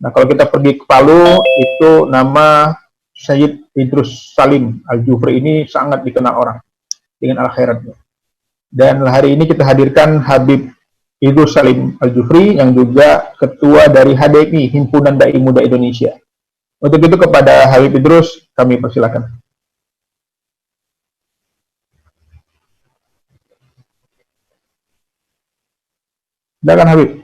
Nah, kalau kita pergi ke Palu, itu nama Syed Idrus Salim Al-Jufri ini sangat dikenal orang dengan al-khairatnya. Dan hari ini kita hadirkan Habib Idrus Salim Al-Jufri yang juga ketua dari HDMI, Himpunan Dai Muda Indonesia. Untuk itu kepada Habib Idrus, kami persilakan. Silakan Habib.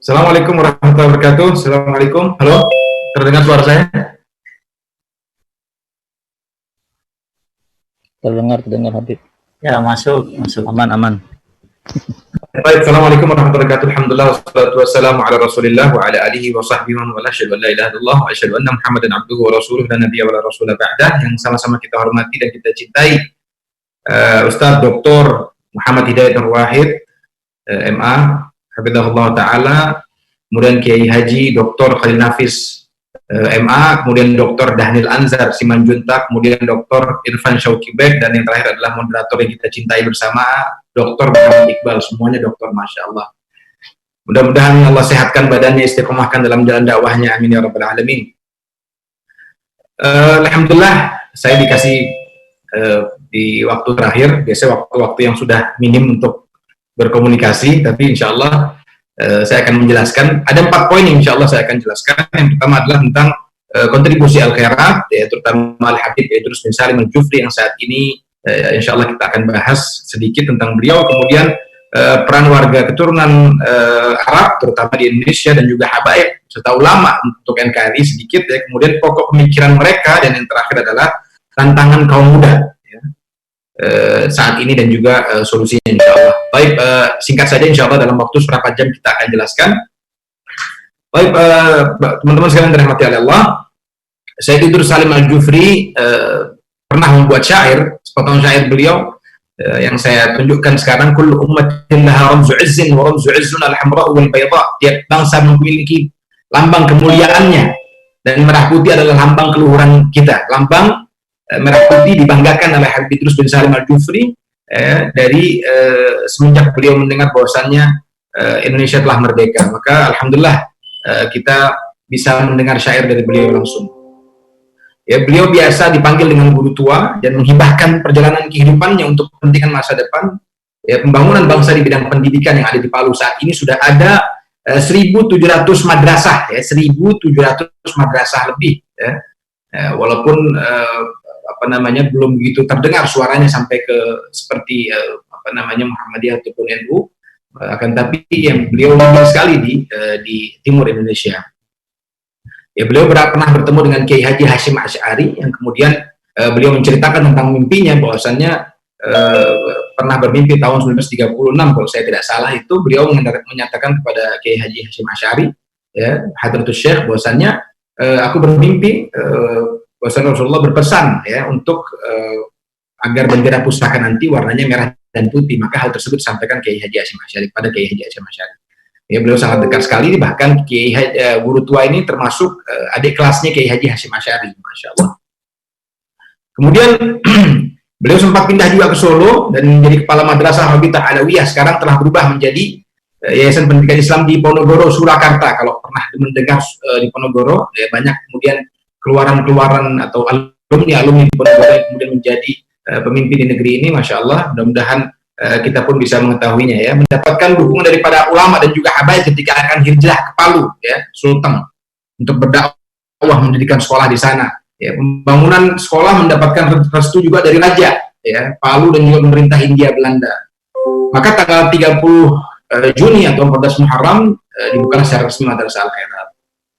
Assalamualaikum warahmatullahi wabarakatuh. Assalamualaikum. Halo, terdengar suara saya? Terdengar Habib. Ya, masuk. Aman. Baik, assalamualaikum warahmatullahi wabarakatuh. Alhamdulillah wassalatu wassalamu ala Rasulillah wa ala alihi wa sahbihi wa ala asyhadu an la ilaha illallah wa asyhadu anna Muhammadan abduhu wa rasuluhu dan nabiyya wa la rasula ba'dah, yang sama-sama kita hormati dan kita cintai Ustaz Dr. Muhammad Hidayat Nur Wahid, MA, hafizahullah taala, kemudian Kiai Haji Dr. Khalil Nafis, MA, kemudian Dr. Dahnil Anzar Simanjuntak, kemudian Dr. Irfan Syauqi Bek, dan yang terakhir adalah moderator yang kita cintai bersama, Dr. Muhammad Iqbal. Semuanya dokter, masya Allah. Mudah-mudahan Allah sehatkan badannya, istiqomahkan dalam jalan dakwahnya, amin ya rabbal alamin. Alhamdulillah, saya dikasih di waktu terakhir, biasanya waktu-waktu yang sudah minim untuk berkomunikasi, tapi insya Allah saya akan menjelaskan. Ada 4 poin yang insya Allah saya akan jelaskan. Yang pertama adalah tentang kontribusi Al-Khairat, terutama Al-Habib Idrus bin Salim Al-Jufri yang saat ini insya Allah kita akan bahas sedikit tentang beliau. Kemudian peran warga keturunan Arab, terutama di Indonesia, dan juga habaib serta ulama untuk NKRI sedikit ya. Kemudian pokok pemikiran mereka, dan yang terakhir adalah tantangan kaum muda saat ini dan juga solusinya insya Allah. Baik, singkat saja insya Allah dalam waktu seberapa jam kita akan jelaskan. Baik, teman-teman sekalian dirahmati oleh Allah, Syed Idrus Salim Al-Jufri pernah membuat syair, sepotong syair beliau yang saya tunjukkan sekarang. Kullu ummatin laha ramzu izzin wa ramzu izzun al-hamra'u wal bayda. Tiap bangsa memiliki lambang kemuliaannya, dan merah putih adalah lambang keluhuran kita. Lambang merah putih dibanggakan oleh Habib Idrus bin Salim Al-Jufri dari semenjak beliau mendengar bahwasannya Indonesia telah merdeka. Maka alhamdulillah kita bisa mendengar syair dari beliau langsung. Ya, beliau biasa dipanggil dengan guru tua dan menghibahkan perjalanan kehidupannya untuk kepentingan masa depan. Ya, pembangunan bangsa di bidang pendidikan yang ada di Palu saat ini sudah ada 1.700 madrasah, ya, 1.700 madrasah lebih. Ya. Walaupun belum begitu terdengar suaranya sampai ke seperti Muhammadiyah ataupun NU, akan tapi yang beliau tinggi sekali di timur Indonesia. Ya, beliau pernah bertemu dengan Kiai Haji Hashim Asy'ari, yang kemudian beliau menceritakan tentang mimpinya, bahwasannya pernah bermimpi tahun 1936 kalau saya tidak salah, itu beliau menyatakan kepada Kiai Haji Hashim Asy'ari, ya, Hadratus Syekh, bahwasannya aku bermimpi bahwasannya Rasulullah berpesan, ya, untuk agar bendera pusaka nanti warnanya merah dan putih. Maka hal tersebut disampaikan Kiai Haji Hashim Asy'ari pada Kiai Haji Hashim Asy'ari. Ya, beliau sangat dekat sekali, bahkan guru tua ini termasuk adik kelasnya Kiai Haji Hashim Asy'ari, masya Allah. Kemudian beliau sempat pindah juga ke Solo dan menjadi kepala Madrasah Rabitah Alawiyah. Sekarang telah berubah menjadi Yayasan Pendidikan Islam di Ponorogo, Surakarta. Kalau pernah mendengar di Ponorogo, ya, banyak kemudian keluaran atau alumni di Ponorogo yang kemudian menjadi pemimpin di negeri ini, masya Allah. Mudah-mudahan kita pun bisa mengetahuinya ya, mendapatkan dukungan daripada ulama dan juga habaib ketika akan hijrah ke Palu ya, Sulteng, untuk berdakwah, mendirikan sekolah di sana. Ya, pembangunan sekolah mendapatkan restu juga dari raja ya, Palu dan juga pemerintah Hindia Belanda. Maka tanggal 30 Juni atau 14 Muharram dibuka secara resmi Madrasah Al-Khairat.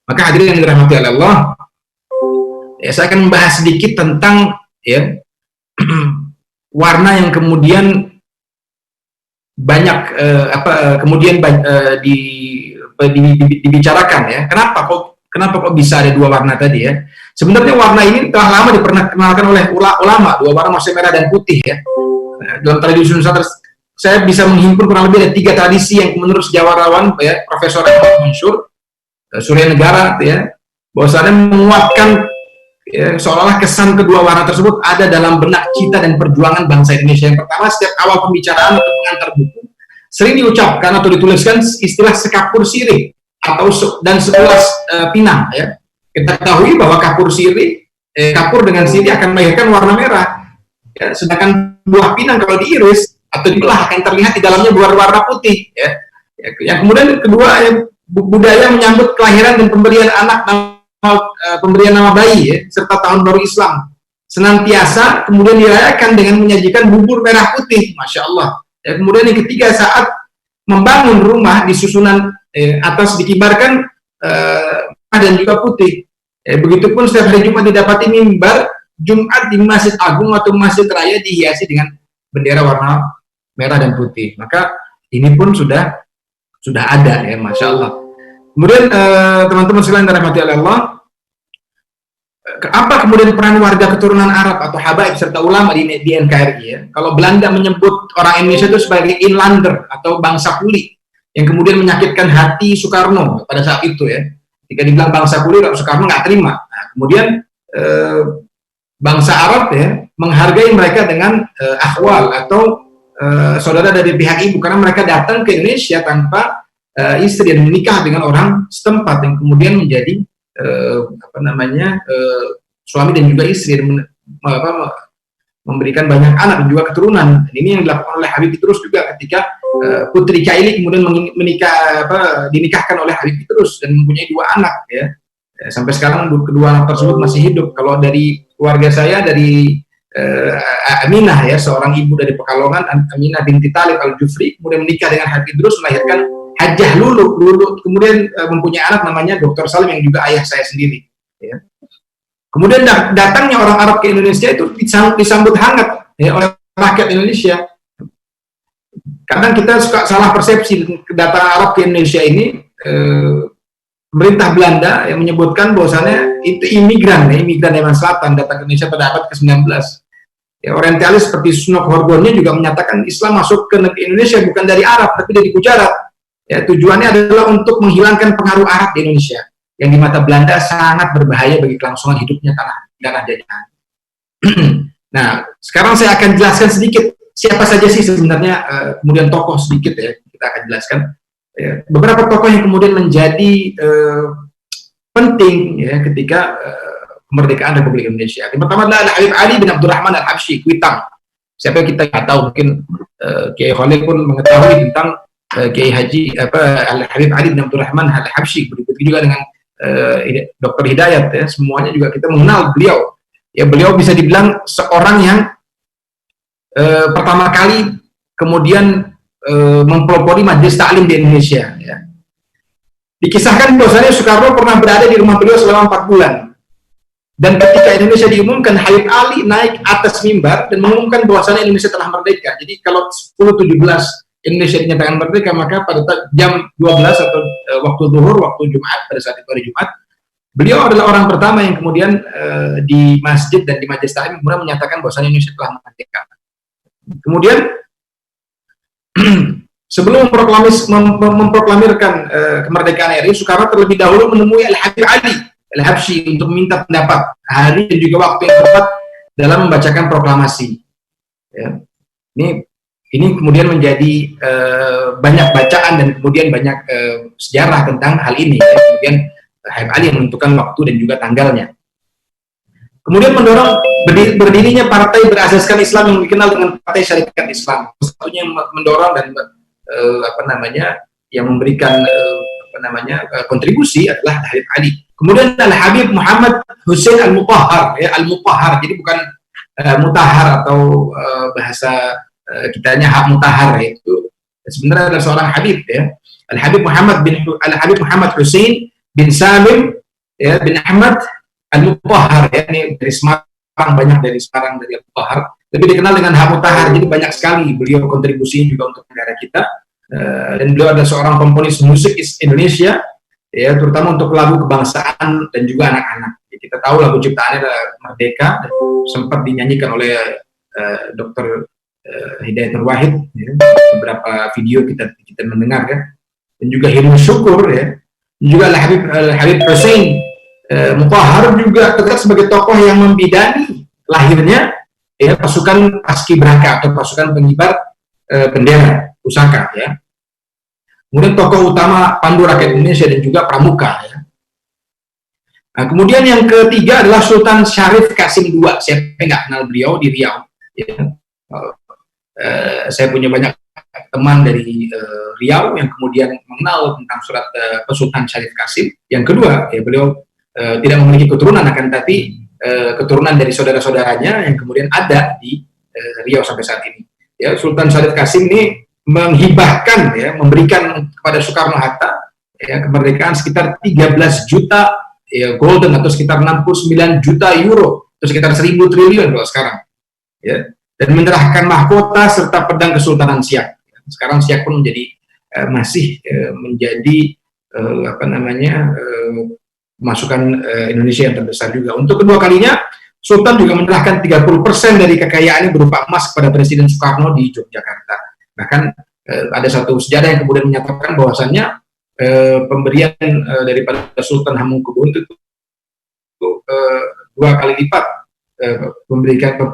Maka hadirin yang dirahmati oleh Allah, ya, saya akan membahas sedikit tentang ya warna yang kemudian banyak dibicarakan ya. Kenapa kok bisa ada dua warna tadi ya? Sebenarnya warna ini telah lama diperkenalkan oleh ulama, dua warna, maksudnya merah dan putih ya. Dalam tradisi Nusantara saya bisa menghimpun kurang lebih ada 3 tradisi yang menurut sejawarawan ya, Profesor Ahmad Mansur Surya Negara ya, bahwasanya menguatkan ya, seolah-olah kesan kedua warna tersebut ada dalam benak cita dan perjuangan bangsa Indonesia. Yang pertama, setiap awal pembicaraan atau pengantar buku sering diucapkan atau dituliskan istilah sekapur sirih atau dan 11 pinang ya. Kita ketahui bahwa kapur sirih, kapur dengan sirih akan melahirkan warna merah ya, sedangkan buah pinang kalau diiris atau dibelah akan terlihat di dalamnya berwarna putih ya. Yang kemudian kedua ya, budaya menyambut kelahiran dan pemberian anak, pemberian nama bayi ya, serta tahun baru Islam senantiasa kemudian dirayakan dengan menyajikan bubur merah putih, masya Allah ya. Kemudian yang ketiga, saat membangun rumah di susunan atas dikibarkan dan juga putih ya. Begitupun setiap hari Jumat didapati mimbar Jumat di Masjid Agung atau Masjid Raya dihiasi dengan bendera warna merah dan putih. Maka ini pun sudah ada ya, masya Allah. Kemudian teman-teman sekalian dirahmati oleh Allah, apa kemudian peran warga keturunan Arab atau habaib serta ulama di NKRI ya? Kalau Belanda menyebut orang Indonesia itu sebagai inlander atau bangsa kuli, yang kemudian menyakitkan hati Soekarno pada saat itu ya. Ketika dibilang bangsa kuli, Soekarno nggak terima. Nah, kemudian bangsa Arab ya menghargai mereka dengan akhwal atau saudara dari pihak ibu, karena mereka datang ke Indonesia tanpa istri dan menikah dengan orang setempat yang kemudian menjadi suami dan juga istri dan memberikan banyak anak dan juga keturunan. Ini yang dilakukan oleh Habib Idrus juga ketika Putri Kaili kemudian dinikahkan oleh Habib Idrus dan mempunyai 2 anak ya. Sampai sekarang kedua anak tersebut masih hidup. Kalau dari keluarga saya, dari Aminah ya, seorang ibu dari Pekalongan, Aminah binti Talib Al-Jufri, kemudian menikah dengan Habib Idrus, melahirkan Hajjah Lulu, kemudian mempunyai anak namanya Dr. Salim yang juga ayah saya sendiri ya. Kemudian datangnya orang Arab ke Indonesia itu disambut hangat ya, oleh rakyat Indonesia. Kadang kita suka salah persepsi kedatangan Arab ke Indonesia ini. Pemerintah Belanda yang menyebutkan bahwasannya itu imigran Yaman Selatan datang ke Indonesia pada abad ke-19. Ya, orientalis seperti Sunok Horgonnya juga menyatakan Islam masuk ke negeri Indonesia bukan dari Arab tapi dari Gujarat. Ya, tujuannya adalah untuk menghilangkan pengaruh Arab di Indonesia yang di mata Belanda sangat berbahaya bagi kelangsungan hidupnya tanah jajahan. Nah, sekarang saya akan jelaskan sedikit siapa saja sih sebenarnya kemudian tokoh sedikit ya, kita akan jelaskan ya, beberapa tokoh yang kemudian menjadi penting ya ketika kemerdekaan Republik Indonesia. Yang pertama adalah Habib Ali bin Abdurrahman Al-Habsyi, Kuitang. Siapa yang kita nggak tahu, mungkin Kiai Khalil pun mengetahui tentang Kiai Haji Habib Ali bin Abdurrahman Al-Habsyi. Begitu juga dengan Dr. Hidayat ya, semuanya juga kita mengenal beliau. Ya, beliau bisa dibilang seorang yang pertama kali kemudian mempelopori majelis taklim di Indonesia ya. Dikisahkan bahwasanya Soekarno pernah berada di rumah beliau selama 4 bulan. Dan ketika Indonesia diumumkan, Habib Ali naik atas mimbar dan mengumumkan bahwasanya Indonesia telah merdeka. Jadi kalau 10.17 Indonesia dinyatakan merdeka, maka pada jam 12 atau waktu zuhur, waktu Jumat, pada saat itu hari Jumat, beliau adalah orang pertama yang kemudian di masjid dan di majelis taklim kemudian menyatakan bahwasanya Indonesia telah merdeka. Kemudian sebelum memproklamirkan kemerdekaan RI, Soekarno terlebih dahulu menemui Al-Habib Ali Al-Habsyi untuk meminta pendapat hari dan juga waktu yang tepat dalam membacakan proklamasi. Ya. Ini kemudian menjadi banyak bacaan dan kemudian banyak sejarah tentang hal ini. Ya. Kemudian Habib Ali yang menentukan waktu dan juga tanggalnya. Kemudian mendorong berdirinya partai berasaskan Islam yang dikenal dengan Partai Syarikat Islam. Satunya yang mendorong dan yang memberikan kontribusi adalah Habib Ali. Kemudian Al-Habib Muhammad Hussein Al-Mutahhar, ya, Al-Mutahhar. Jadi bukan mutahhar atau bahasa kitanya hak mutahhar, itu sebenarnya adalah seorang habib, ya. Al-Habib Muhammad Hussein bin Salim, ya, bin Ahmad Al-Mutahhar, ya, ini dari Semarang, banyak dari Semarang, dari Al-Mutahhar. Lebih dikenal dengan hak mutahhar. Jadi banyak sekali beliau kontribusi juga untuk negara kita. Dan beliau adalah seorang komponis musik Indonesia, ya, terutama untuk lagu kebangsaan dan juga anak-anak. Ya, kita tahu lagu ciptaannya adalah Merdeka, dan sempat dinyanyikan oleh Dr. Hidayat Nur Wahid, ya. Beberapa video kita mendengar, ya. Dan juga Hirul Syukur, ya. Dan juga Al-Habib Hussein Mutahhar juga terlihat sebagai tokoh yang membidani lahirnya, ya, pasukan Paskibraka atau pasukan pengibar bendera pusaka, ya. Kemudian tokoh utama Pandu Rakyat Indonesia dan juga pramuka, ya. Nah, kemudian yang ketiga adalah Sultan Syarif Qasim II. Siapa yang nggak kenal beliau di Riau, ya. Saya punya banyak teman dari Riau yang kemudian mengenal tentang surat Sultan Syarif Qasim. Yang kedua, ya, beliau tidak memiliki keturunan, akan tapi keturunan dari saudara-saudaranya yang kemudian ada di Riau sampai saat ini. Ya, Sultan Syarif Qasim ini menghibahkan, ya, memberikan kepada Soekarno-Hatta, ya, kemerdekaan sekitar 13 juta, ya, golden, atau sekitar 69 juta euro, atau sekitar 1.000 triliun kalau sekarang, ya, dan menyerahkan mahkota serta pedang Kesultanan Siak. Sekarang Siak pun menjadi masih menjadi masukan Indonesia yang terbesar juga. Untuk kedua kalinya, Sultan juga menyerahkan 30% dari kekayaannya berupa emas kepada Presiden Soekarno di Yogyakarta. Bahkan ada satu sejarah yang kemudian menyatakan bahwasannya pemberian daripada Sultan Hamengkubuwono itu 2 kali lipat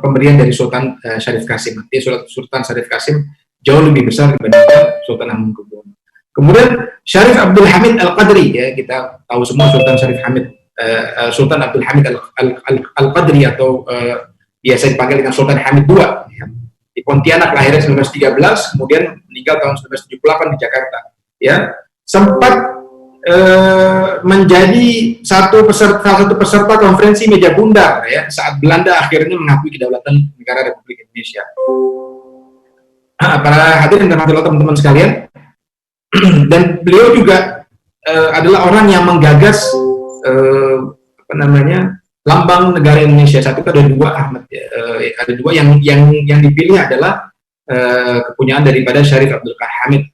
pemberian dari Sultan Syarif Qasim. Artinya Sultan Syarif Qasim jauh lebih besar dibandingkan Sultan Hamengkubuwono. Kemudian Syarif Abdul Hamid Al-Qadri, ya, kita tahu semua Sultan Abdul Hamid Al-Qadri atau biasa dipanggil dengan Sultan Hamid II, ya. Di Pontianak, lahirnya 1913, kemudian meninggal tahun 1978 di Jakarta, ya. Sempat menjadi salah satu peserta konferensi meja bundar, ya, saat Belanda akhirnya mengakui kedaulatan negara Republik Indonesia. Para hadirin dan hadirat teman-teman sekalian, dan beliau juga adalah orang yang menggagas lambang negara Indonesia. Saat itu ada 2, Ahmad, ya, ada 2 yang dipilih adalah kepunyaan daripada Syarif Abdul Hamid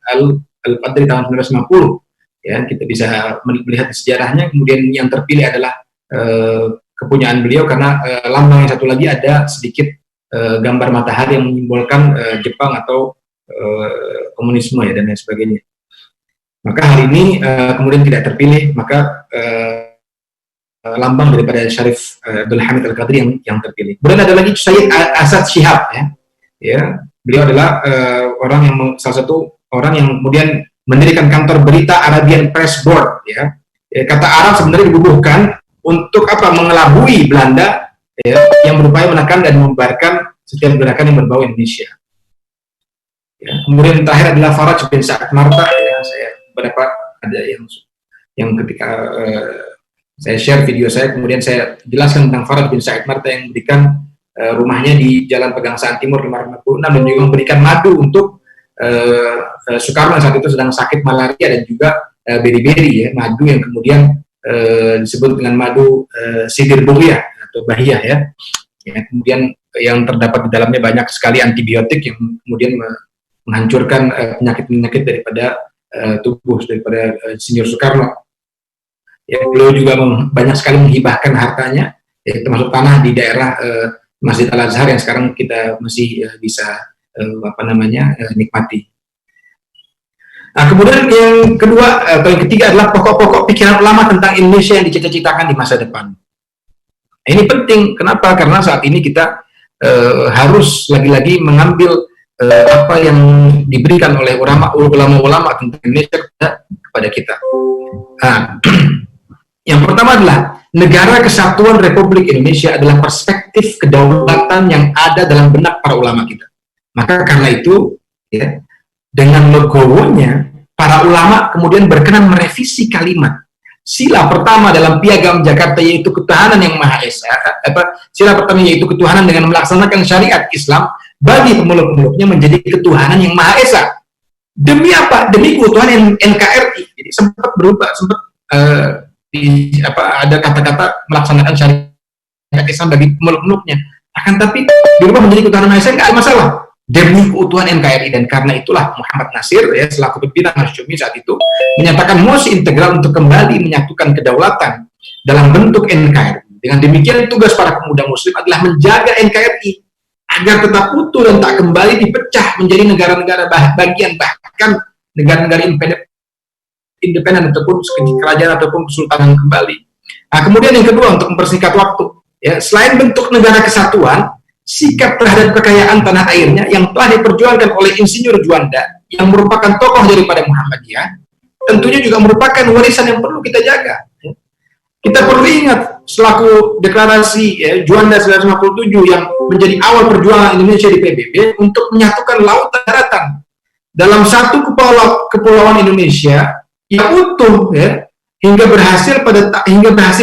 Al-Qadri tahun 1950. Ya, kita bisa melihat sejarahnya. Kemudian yang terpilih adalah kepunyaan beliau karena lambang yang satu lagi ada sedikit gambar matahari yang menyimbolkan Jepang atau komunisme, ya, dan lain sebagainya. Maka hari ini kemudian tidak terpilih, maka lambang daripada Syarif Abdul Hamid Al-Qadri yang terpilih. Kemudian ada lagi Syed Asad Shihab, ya. Ya, beliau adalah salah satu orang yang kemudian mendirikan kantor berita Arabian Press Board, ya. Kata Arab sebenarnya dibubuhkan untuk apa? Mengelabui Belanda, ya, yang berupaya menekan dan membubarkan setiap gerakan yang berbau Indonesia. Ya. Kemudian terakhir adalah Faraj bin Sa'ad Martah, ya. Saya beberapa ada yang ketika saya share video saya, kemudian saya jelaskan tentang Faraj bin Sa'ad Martah yang memberikan rumahnya di Jalan Pegangsaan Timur 556 dan juga memberikan madu untuk Soekarno saat itu sedang sakit malaria dan juga beri-beri, ya, madu yang kemudian disebut dengan madu sidir buhiyah atau bahiyah, ya. Ya, kemudian yang terdapat di dalamnya banyak sekali antibiotik yang kemudian menghancurkan penyakit-penyakit daripada tubuh daripada Insinyur Soekarno. Ya, beliau juga banyak sekali menghibahkan hartanya, ya, termasuk tanah di daerah Masjid Al-Azhar yang sekarang kita masih bisa nikmati. Nah, kemudian yang kedua atau yang ketiga adalah pokok-pokok pikiran ulama tentang Indonesia yang dicita-citakan di masa depan. Ini penting, kenapa? Karena saat ini kita harus lagi-lagi mengambil apa yang diberikan oleh ulama-ulama tentang Indonesia kepada kita. Nah, Yang pertama adalah negara kesatuan Republik Indonesia adalah perspektif kedaulatan yang ada dalam benak para ulama kita. Maka karena itu, ya, dengan legowonya, para ulama kemudian berkenan merevisi kalimat sila pertama dalam Piagam Jakarta, yaitu ketuhanan yang Maha Esa. Sila pertama yaitu ketuhanan dengan melaksanakan syariat Islam bagi pemeluk-pemeluknya menjadi ketuhanan yang Maha Esa. Demi apa? Demi keutuhan NKRI. Jadi sempat berubah, ada kata-kata melaksanakan syariat Islam bagi pemeluk-pemeluknya. Akan tapi dirubah menjadi ketuhanan Maha Esa, nggak ada masalah. Demi keutuhan NKRI, dan karena itulah Muhammad Nasir, ya, selaku pimpinan Masyumi saat itu menyatakan mosi integral untuk kembali menyatukan kedaulatan dalam bentuk NKRI. Dengan demikian tugas para pemuda Muslim adalah menjaga NKRI agar tetap utuh dan tak kembali dipecah menjadi negara-negara bagian, bahkan negara-negara independen ataupun kerajaan ataupun kesultanan kembali. Nah, kemudian yang kedua, untuk mempersingkat waktu, ya, selain bentuk negara kesatuan, sikap terhadap kekayaan tanah airnya yang telah diperjuangkan oleh Insinyur Juanda yang merupakan tokoh daripada Muhammadiyah, tentunya juga merupakan warisan yang perlu kita jaga. Kita perlu ingat selaku deklarasi, ya, Juanda 1957 yang menjadi awal perjuangan Indonesia di PBB untuk menyatukan laut dan daratan dalam satu kepulauan Indonesia yang utuh, ya, hingga berhasil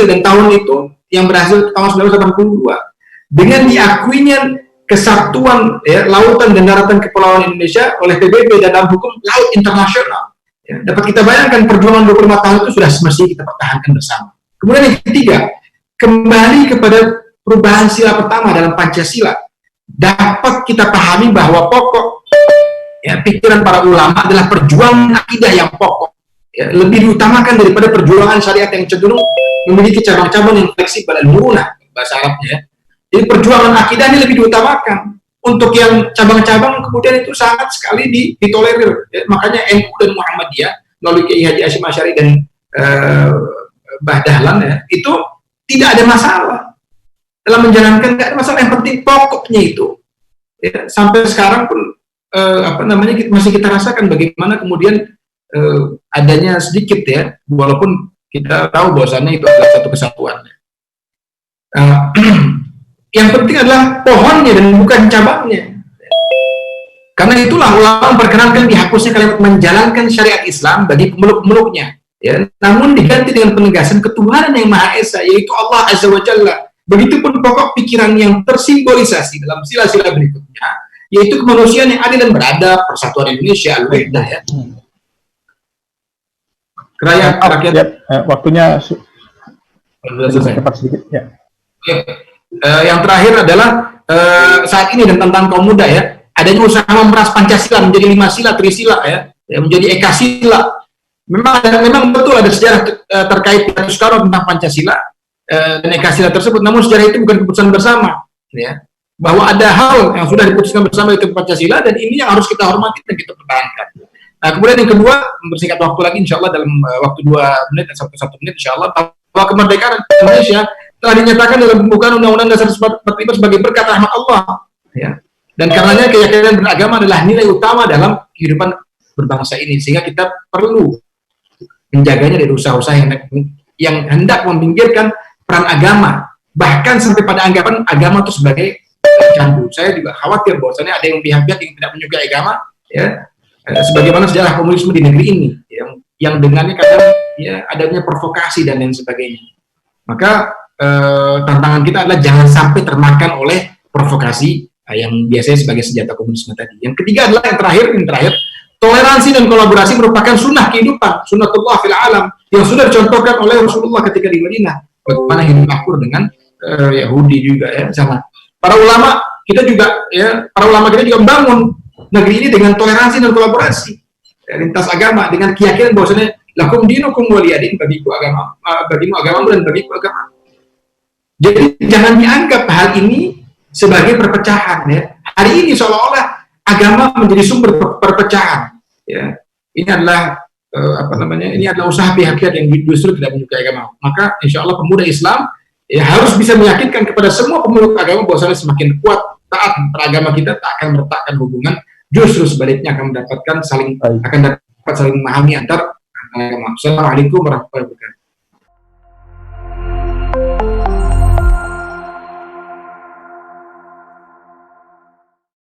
dan tahun itu yang berhasil tahun 1982 dengan diakuinya kesatuan, ya, lautan dan daratan kepulauan Indonesia oleh PBB dalam hukum laut internasional. Ya, dapat kita bayangkan perjuangan 25 tahun itu sudah semestinya kita pertahankan bersama. Kemudian yang ketiga, kembali kepada perubahan sila pertama dalam Pancasila, dapat kita pahami bahwa pokok, ya, pikiran para ulama adalah perjuangan akidah yang pokok, ya, lebih diutamakan daripada perjuangan syariat yang cenderung memiliki cabang-cabang yang fleksibel dan murah, bahasa Arabnya, ya. Jadi perjuangan akidah ini lebih diutamakan. Untuk yang cabang-cabang kemudian itu sangat sekali ditolerir. Ya, makanya NU dan Muhammadiyah melalui Kiai Haji Hasyim Asy'ari dan Mbah Dahlan, ya, itu tidak ada masalah dalam menjalankan, tidak ada masalah. Yang penting pokoknya itu, ya, sampai sekarang pun masih kita rasakan bagaimana kemudian adanya sedikit, ya, walaupun kita tahu bahwasannya itu adalah satu kesatuan. Yang penting adalah pohonnya dan bukan cabangnya. Karena itulah ulama memperkenankan dihapusnya kalimat menjalankan syariat Islam bagi pemeluk-pemeluknya, ya, namun diganti dengan penegasan ketuhanan yang Maha Esa, yaitu Allah Azza wa Jalla. Begitupun pokok pikiran yang tersimbolisasi dalam sila-sila berikutnya, yaitu kemanusiaan yang adil dan beradab, persatuan Indonesia, al-wahdah, ya. Rakyat. Waktunya selesai. cepat sedikit, ya. Yang terakhir adalah saat ini dan tantangan kaum muda, ya, adanya usaha memeras Pancasila menjadi 5 sila, trisila, ya, menjadi ekasila. Memang betul ada sejarah terkait dengan Soekarno tentang Pancasila dan ekasila tersebut, namun sejarah itu bukan keputusan bersama, ya, bahwa ada hal yang sudah diputuskan bersama itu Pancasila, dan ini yang harus kita hormati dan kita pertahankan. Nah, kemudian yang kedua, mempersingkat waktu lagi, insya Allah dalam waktu 2 menit dan 1 menit, insya Allah, bahwa kemerdekaan Indonesia telah dinyatakan dalam pembukaan Undang-Undang Dasar 45 sebagai berkat rahmat Allah, ya. Dan karenanya keyakinan beragama adalah nilai utama dalam kehidupan berbangsa ini, sehingga kita perlu menjaganya dari usaha-usaha yang hendak meminggirkan peran agama, bahkan sampai pada anggapan agama itu sebagai candu. Saya juga khawatir bahwasanya ada yang pihak-pihak yang tidak menyukai agama, ya, sebagaimana sejarah komunisme di negeri ini, ya, yang dengannya kadang, ya, adanya provokasi dan lain sebagainya. Maka tantangan kita adalah jangan sampai termakan oleh provokasi yang biasanya sebagai senjata komunisme tadi. Yang ketiga adalah yang terakhir, toleransi dan kolaborasi merupakan sunnah kehidupan, sunnatullah fil alam, yang sudah dicontohkan oleh Rasulullah ketika di Madinah. Bagaimana hidup akur dengan Yahudi juga, ya, sama. Para ulama kita juga membangun negeri ini dengan toleransi dan kolaborasi, ya, lintas agama, dengan keyakinan bahwasanya lakum dinukum waliyadin, bagimu agamamu dan bagiku agama. Jadi jangan dianggap hal ini sebagai perpecahan, ya. Hari ini seolah-olah agama menjadi sumber perpecahan, ya. Ini adalah ini adalah usaha pihak-pihak yang justru tidak menyukai agama. Maka insya Allah pemuda Islam, ya, harus bisa meyakinkan kepada semua pemeluk agama bahwasanya semakin kuat taat beragama kita tak akan meretakkan hubungan, justru sebaliknya akan dapat saling memahami antar agama. Assalamualaikum warahmatullahi wabarakatuh.